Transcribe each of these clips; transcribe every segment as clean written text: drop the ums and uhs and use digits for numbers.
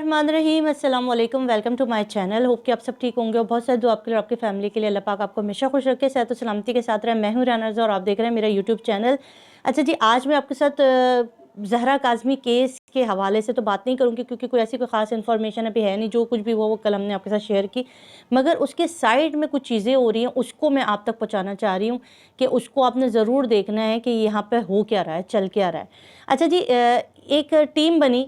बिस्मिल्लाहिर्रहमानिर्रहीम। अस्सलाम वालेकुम, welcome to my channel. Hope कि आप सब ठीक होंगे और बहुत सारे दुआ आपके लिए और आपकी फैमिली के लिए। अल्लाह पाक आपको हमेशा खुश रखे, सेहत और सलामती के साथ रहे। मैं हूँ राना रज़ा और आप देख रहे हैं मेरा यूट्यूब चैनल। अच्छा जी, आज मैं आपके साथ ज़हरा काज़मी केस के हवाले से तो बात नहीं करूँगी क्योंकि कोई ऐसी कोई ख़ास इन्फॉर्मेशन अभी है नहीं। जो कुछ भी वो कल हमने आपके साथ शेयर की, मगर उसके साइड में कुछ चीज़ें हो रही हैं, उसको मैं आप तक पहुँचाना चाह रही हूँ कि उसको आपने ज़रूर देखना है कि यहाँ पे हो क्या रहा है, चल क्या रहा है। अच्छा जी, एक टीम बनी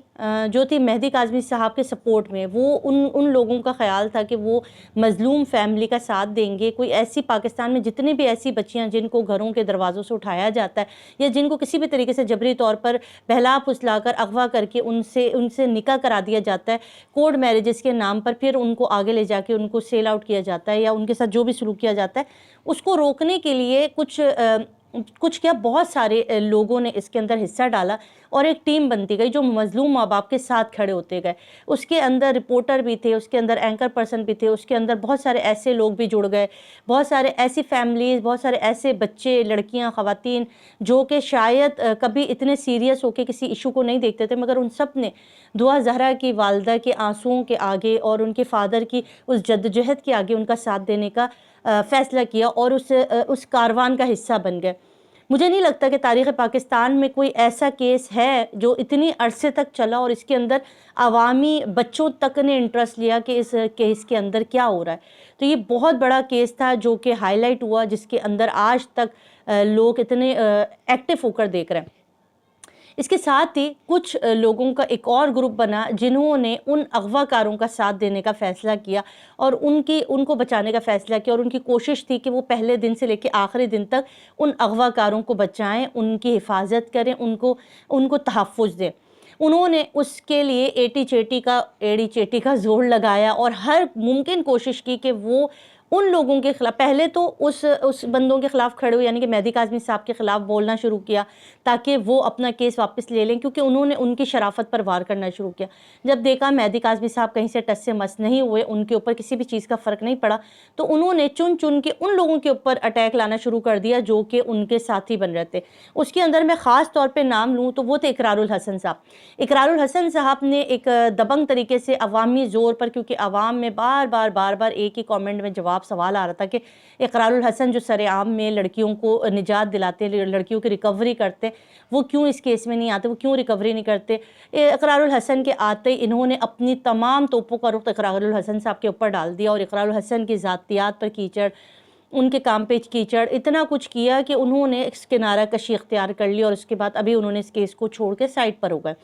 जो थी मेहदी काज़मी साहब के सपोर्ट में। वो उन लोगों का ख़्याल था कि वो मज़लूम फैमिली का साथ देंगे। कोई ऐसी पाकिस्तान में जितनी भी ऐसी बच्चियां जिनको घरों के दरवाज़ों से उठाया जाता है या जिनको किसी भी तरीके से जबरी तौर पर बहला फुसलाकर अगवा करके उनसे निकाह करा दिया जाता है कोर्ट मैरिजेस के नाम पर, फिर उनको आगे ले जाके उनको सेल आउट किया जाता है या उनके साथ जो भी सलूक किया जाता है, उसको रोकने के लिए कुछ क्या बहुत सारे लोगों ने इसके अंदर हिस्सा डाला और एक टीम बनती गई जो मज़लूम माँ बाप के साथ खड़े होते गए। उसके अंदर रिपोर्टर भी थे, उसके अंदर एंकर पर्सन भी थे, उसके अंदर बहुत सारे ऐसे लोग भी जुड़ गए, बहुत सारे ऐसी फैमिलीज़, बहुत सारे ऐसे बच्चे, लड़कियाँ, ख़वातीन जो कि शायद कभी इतने सीरियस होकर किसी इशू को नहीं देखते थे, मगर उन सब ने दुआ ज़हरा की वालदा के आंसुओं के आगे और उनके फ़ादर की उस जद्दोजहद के आगे उनका साथ देने का फ़ैसला किया और उस कारवान का हिस्सा बन गए। मुझे नहीं लगता कि तारीख़ पाकिस्तान में कोई ऐसा केस है जो इतनी अरसे तक चला और इसके अंदर अवामी बच्चों तक ने इंटरेस्ट लिया कि इस केस के अंदर क्या हो रहा है। तो ये बहुत बड़ा केस था जो कि हाईलाइट हुआ, जिसके अंदर आज तक लोग इतने एक्टिव होकर देख रहे हैं। इसके साथ ही कुछ लोगों का एक और ग्रुप बना जिन्होंने उन अगवाकारों का साथ देने का फ़ैसला किया और उनको बचाने का फ़ैसला किया और उनकी कोशिश थी कि वो पहले दिन से लेकर आखिरी दिन तक उन अगवाकारों को बचाएं, उनकी हिफाजत करें, उनको तहफ़्फ़ुज़ दें। उन्होंने उसके लिए एड़ी चेटी का ज़ोर लगाया और हर मुमकिन कोशिश की कि वो उन लोगों के ख़िलाफ़ पहले तो उस बंदों के ख़िलाफ़ खड़े हुए, यानी कि मेहदी काज़मी साहब के ख़िलाफ़ बोलना शुरू किया ताकि वो अपना केस वापस ले लें, क्योंकि उन्होंने उनकी शराफ़त पर वार करना शुरू किया। जब देखा मेहदी काज़मी साहब कहीं से टस से मस नहीं हुए, उनके ऊपर किसी भी चीज़ का फ़र्क नहीं पड़ा, तो उन्होंने चुन चुन के उन लोगों के ऊपर अटैक लाना शुरू कर दिया जो कि उनके साथी बन रहे थे। उसके अंदर मैं ख़ास तौर पर नाम लूँ तो वो थे इकरारुल हसन साहब। इकरारुल हसन साहब ने एक दबंग तरीके से अवामी ज़ोर पर, क्योंकि अवाम में बार बार एक ही कमेंट में सवाल आ रहा था कि इकरारुल हसन जो सरेआम में लड़कियों को निजात दिलाते, लड़कियों की रिकवरी करते, वो क्यों इस केस में नहीं आते, वो क्यों रिकवरी नहीं करते। इकरारुल हसन के आते इन्होंने अपनी तमाम तोपों का रुख इकरारुल हसन साहब के ऊपर डाल दिया और इकरारुल हसन की ज़ातियात पर कीचड़, उनके काम पे कीचड़, इतना कुछ किया कि उन्होंने इस किनारा कशी इख्तियार कर ली और उसके बाद अभी उन्होंने इस केस को छोड़ के साइड पर हो गए।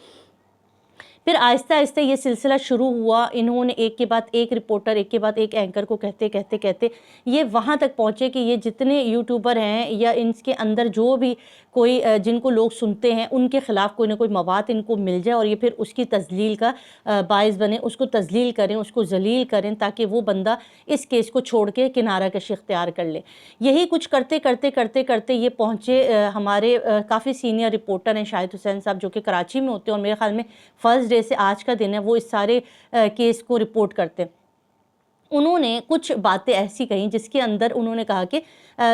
फिर आहिस्ता आहिस्ता ये सिलसिला शुरू हुआ। इन्होंने एक के बाद एक रिपोर्टर, एक के बाद एक एंकर को कहते ये वहाँ तक पहुँचे कि ये जितने यूट्यूबर हैं या इनके अंदर जो भी कोई जिनको लोग सुनते हैं, उनके ख़िलाफ़ कोई ना कोई मवाद इनको मिल जाए और ये फिर उसकी तज़लील का बाइस बने, उसको तज़लील करें, उसको ज़लील करें ताकि वो बंदा इस केस को छोड़ के किनारा कशी इख्तियार कर ले। यही कुछ करते ये पहुँचे हमारे काफ़ी सीनियर रिपोर्टर हैं शाहिद हुसैन साहब, जो कि कराची में होते हैं और मेरे ख़्याल में फर्स्ट डे से आज का दिन है वो इस सारे केस को रिपोर्ट करते हैं। उन्होंने कुछ बातें ऐसी कहीं जिसके अंदर उन्होंने कहा कि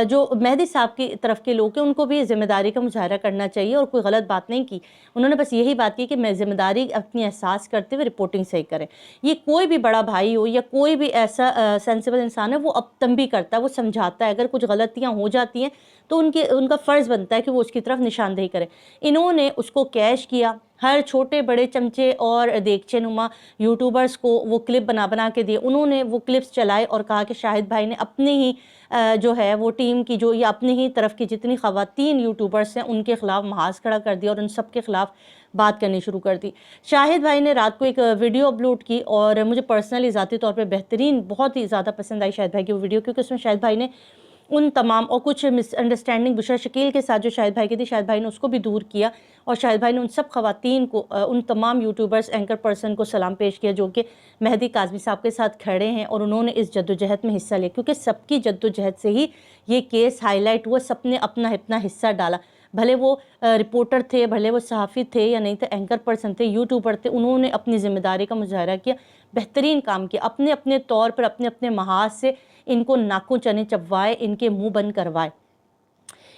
जो मेहदी साहब की तरफ के लोग हैं उनको भी ज़िम्मेदारी का मुजाहरा करना चाहिए और कोई गलत बात नहीं की। उन्होंने बस यही बात की कि मैं ज़िम्मेदारी अपनी एहसास करते हुए रिपोर्टिंग सही करें। ये कोई भी बड़ा भाई हो या कोई भी ऐसा सेंसिबल इंसान है, वो अब तंबी करता है, वो समझाता है। अगर कुछ गलतियाँ हो जाती हैं तो उनका फ़र्ज़ बनता है कि वो उसकी तरफ निशानदेही करें। इन्होंने उसको कैश किया, हर छोटे बड़े चमचे और देगचे नुमा यूट्यूबर्स को वो क्लिप बना के दिए। उन्होंने वो क्लिप्स चलाए और कहा कि शाहिद भाई ने अपनी ही जो है वो टीम की जो या अपनी ही तरफ की जितनी ख़वातीन यूट्यूबर्स हैं उनके ख़िलाफ़ महाज खड़ा कर दिया और उन सब के ख़िलाफ़ बात करनी शुरू कर दी। शाहिद भाई ने रात को एक वीडियो अपलोड की और मुझे पर्सनली ज़ाती तौर पे बेहतरीन, बहुत ही ज़्यादा पसंद आई शाहिद भाई की वो वीडियो, क्योंकि उसमें शाहिद भाई ने उन तमाम और कुछ मिसअंडरस्टैंडिंग बुशरा शकील के साथ जो शाहिद भाई की थी, शाहिद भाई ने उसको भी दूर किया और शाहिद भाई ने उन सब ख़वातीन को, उन तमाम यूट्यूबर्स, एंकर पर्सन को सलाम पेश किया जो कि मेहदी काज़मी साहब के साथ खड़े हैं और उन्होंने इस जद्दोजहद में हिस्सा लिया, क्योंकि सबकी जद्दोजहद से ही ये केस हाईलाइट हुआ। सब ने अपना हिस्सा डाला, भले वो रिपोर्टर थे, भले वो सहाफ़ी थे या नहीं थे, एंकर पर्सन थे, यूट्यूबर थे, उन्होंने अपनी ज़िम्मेदारी का मुजाहरा किया, बेहतरीन काम किया, अपने अपने तौर पर, अपने अपने महाज से इनको नाकों चने चबवाए, इनके मुंह बंद करवाए।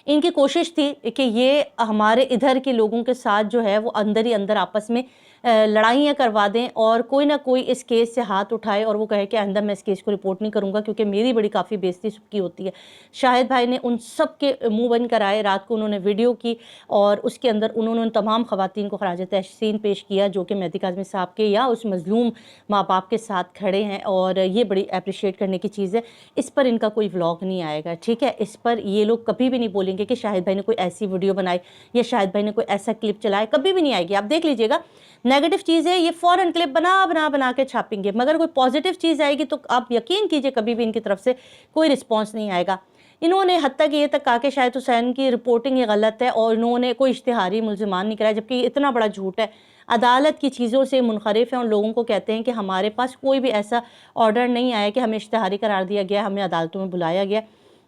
इनकी कोशिश थी कि ये हमारे इधर के लोगों के साथ जो है वो अंदर ही अंदर आपस में لڑائیاں کروا دیں اور کوئی نہ کوئی اس کیس سے ہاتھ اٹھائے اور وہ کہے کہ آئندہ میں اس کیس کو رپورٹ نہیں کروں گا کیونکہ میری بڑی کافی بےزتی سب کی ہوتی ہے۔ شاہد بھائی نے ان سب کے منہ بند کرائے، رات کو انہوں نے ویڈیو کی اور اس کے اندر انہوں نے ان تمام خواتین کو خراج تحسین پیش کیا جو کہ مہدی کاظمی صاحب کے یا اس مظلوم ماں باپ کے ساتھ کھڑے ہیں، اور یہ بڑی اپریشیٹ کرنے کی چیز ہے۔ اس پر ان کا کوئی ولاگ نہیں آئے گا، ٹھیک ہے؟ اس پر یہ لوگ کبھی بھی نہیں بولیں گے کہ شاہد بھائی نے کوئی ایسی ویڈیو بنائی یا شاہد بھائی نے کوئی ایسا کلپ چلائے، کبھی بھی نہیں آئے گی۔ آپ دیکھ لیجئے گا نیگیٹو چیز ہے، یہ فوراً کلپ بنا کے چھاپیں گے، مگر کوئی پازیٹیو چیز آئے گی تو آپ یقین کیجئے کبھی بھی ان کی طرف سے کوئی رسپانس نہیں آئے گا۔ انہوں نے حتیٰ کہ یہ تک کہا کہ شاہد حسین کی رپورٹنگ یہ غلط ہے اور انہوں نے کوئی اشتہاری ملزمان نہیں کرایا، جبکہ یہ اتنا بڑا جھوٹ ہے۔ عدالت کی چیزوں سے منحرف ہیں، ان لوگوں کو کہتے ہیں کہ ہمارے پاس کوئی بھی ایسا آرڈر نہیں آیا کہ ہمیں اشتہاری قرار دیا گیا، ہمیں عدالتوں میں بلایا گیا۔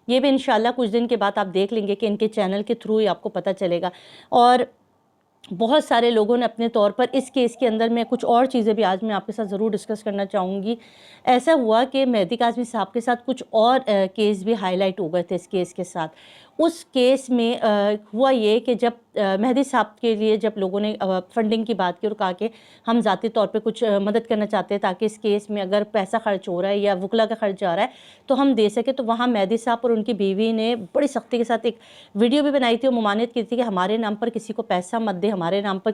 یہ بھی انشاءاللہ کچھ دن کے بعد آپ دیکھ لیں گے کہ ان کے چینل کے تھرو ہی آپ کو پتہ چلے گا۔ اور بہت سارے لوگوں نے اپنے طور پر اس کیس کے اندر میں کچھ اور چیزیں بھی آج میں آپ کے ساتھ ضرور ڈسکس کرنا چاہوں گی۔ ایسا ہوا کہ مہدی کاظمی صاحب کے ساتھ کچھ اور کیس بھی ہائی لائٹ ہو گئے تھے اس کیس کے ساتھ۔ اس کیس میں ہوا یہ کہ جب مہدی صاحب کے لیے جب لوگوں نے فنڈنگ کی بات کی اور کہا کہ ہم ذاتی طور پہ کچھ مدد کرنا چاہتے ہیں تاکہ اس کیس میں اگر پیسہ خرچ ہو رہا ہے یا وکلا کا خرچ جا رہا ہے تو ہم دے سکیں، تو وہاں مہدی صاحب اور ان کی بیوی نے بڑی سختی کے ساتھ ایک ویڈیو بھی بنائی تھی اور ممانعت کی تھی کہ ہمارے نام پر کسی کو پیسہ مت دے، ہمارے نام پر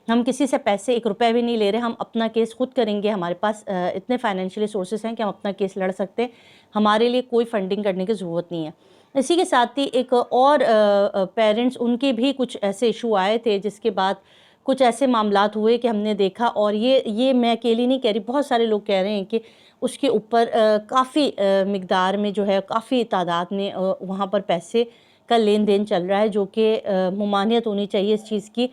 ہم کسی سے پیسے 1 روپے بھی نہیں لے رہے، ہم اپنا کیس خود کریں گے، ہمارے پاس اتنے فائنینشلی سورسز ہیں کہ ہم اپنا کیس لڑ سکتے ہیں، ہمارے لیے کوئی فنڈنگ کرنے کی ضرورت نہیں ہے۔ اسی کے ساتھ ہی ایک اور پیرنٹس ان کے بھی کچھ ایسے ایشو آئے تھے جس کے بعد کچھ ایسے معاملات ہوئے کہ ہم نے دیکھا، اور یہ میں اکیلی نہیں کہہ رہی، بہت سارے لوگ کہہ رہے ہیں کہ اس کے اوپر کافی مقدار میں جو ہے کافی تعداد میں وہاں پر پیسے کا لین دین چل رہا ہے، جو کہ ممانعت ہونی چاہیے اس چیز کی،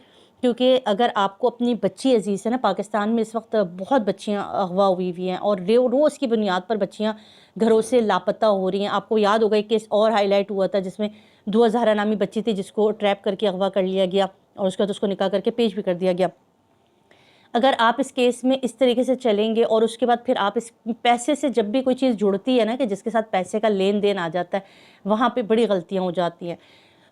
کیونکہ اگر آپ کو اپنی بچی عزیز ہے نا، پاکستان میں اس وقت بہت بچیاں اغوا ہوئی ہیں اور روز کی بنیاد پر بچیاں گھروں سے لاپتہ ہو رہی ہیں۔ آپ کو یاد ہوگا ایک کیس اور ہائی لائٹ ہوا تھا جس میں دعا زہرا نامی بچی تھی جس کو ٹریپ کر کے اغوا کر لیا گیا اور اس کے بعد اس کو نکاح کر کے پیش بھی کر دیا گیا۔ اگر آپ اس کیس میں اس طریقے سے چلیں گے اور اس کے بعد پھر آپ اس پیسے سے جب بھی کوئی چیز جڑتی ہے نا کہ جس کے ساتھ پیسے کا لین دین آ جاتا ہے، وہاں پہ بڑی غلطیاں ہو جاتی ہیں۔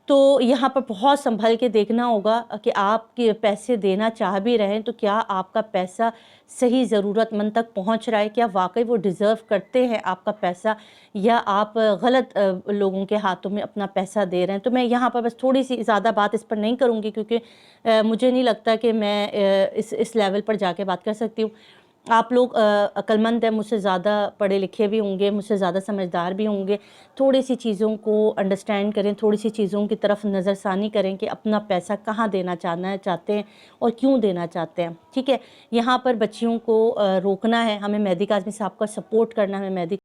تو یہاں پر بہت سنبھل کے دیکھنا ہوگا کہ آپ کے پیسے دینا چاہ بھی رہیں تو کیا آپ کا پیسہ صحیح ضرورت مند تک پہنچ رہا ہے، کیا واقعی وہ ڈیزرو کرتے ہیں آپ کا پیسہ، یا آپ غلط لوگوں کے ہاتھوں میں اپنا پیسہ دے رہے ہیں۔ تو میں یہاں پر بس تھوڑی سی زیادہ بات اس پر نہیں کروں گی کیونکہ مجھے نہیں لگتا کہ میں اس لیول پر جا کے بات کر سکتی ہوں۔ آپ لوگ عقل مند ہیں، مجھ سے زیادہ پڑھے لکھے بھی ہوں گے، مجھ سے زیادہ سمجھدار بھی ہوں گے، تھوڑی سی چیزوں کو انڈرسٹینڈ کریں، تھوڑی سی چیزوں کی طرف نظر ثانی کریں کہ اپنا پیسہ کہاں دینا چاہتے ہیں اور کیوں دینا چاہتے ہیں، ٹھیک ہے؟ یہاں پر بچیوں کو روکنا ہے، ہمیں مہدی کاظمی صاحب کا سپورٹ کرنا ہے، مہدی